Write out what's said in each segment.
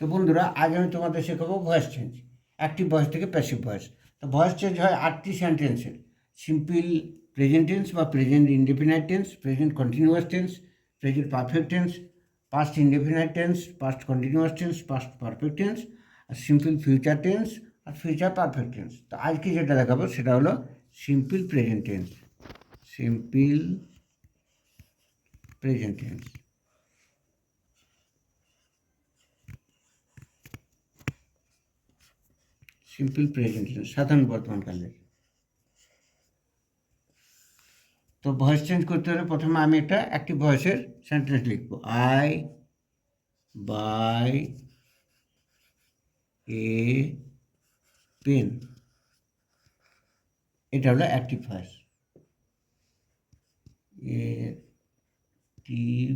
তো বন্ধুরা, আজ আমি তোমাদের শেখাবো ভয়েস চেঞ্জ, অ্যাক্টিভ ভয়েস থেকে প্যাসিভ ভয়েস। তো ভয়েস চেঞ্জ হয় 8টি সেন্টেন্সের: সিম্পল প্রেজেন্ট টেন্স বা present indefinite tense, present continuous tense, present perfect tense, past indefinite tense, past continuous tense, past perfect tense, আর সিম্পল ফিউচার টেন্স আর future perfect tense. তো আজকে যেটা দেখাবো সেটা হলো simple present tense. Simple present tense. Simple present tense সাধারণ বর্তমানকালের। তো ভয়েস চেঞ্জ করতে হলে প্রথমে আমি একটা অ্যাক্টিভ ভয়েসের সেন্টেন্স লিখবো। I buy a pen. এটা হলো অ্যাক্টিভ ভয়েস। Active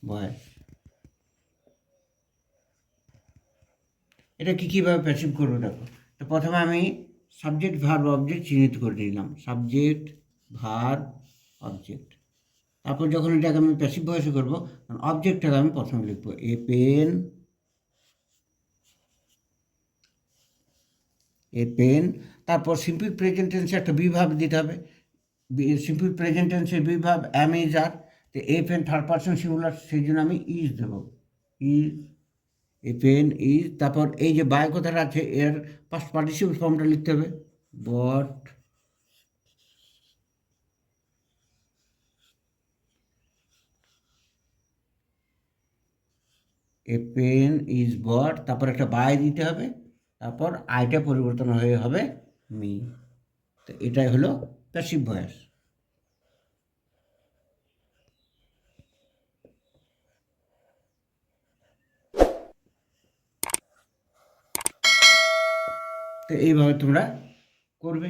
voice. এটা কীভাবে প্যাসিভ করবো দেখো। তো প্রথমে আমি সাবজেক্ট ভার্ব অবজেক্ট চিহ্নিত করে নিলাম। Subject verb object. তারপর যখন এটাকে আমি প্যাসিভ ভয়েসে করবো, অবজেক্টটাকে আমি প্রথমে লিখবো এ পেন। A pen. তারপর সিম্পল প্রেজেন্ট টেন্সে একটা বিভাব দিতে হবে। সিম্পল প্রেজেন্ট টেন্সের বিভাব অ্যাম ইজ আর। তো a pen third person singular, সেই জন্য আমি ইজ দেবো। Is, a pen is. তারপর এই যে বাই কথাটা আছে এর পাস্ট পার্টিসিপল ফর্মটা লিখতে হবে, বট। এ পেন ইজ বট, তারপর একটা বাই দিতে হবে, তারপর আইটা পরিবর্তন হয়ে হবে মি। তো এটাই হলো প্যাসিভ ভয়েস। তো এইভাবে তোমরা করবে।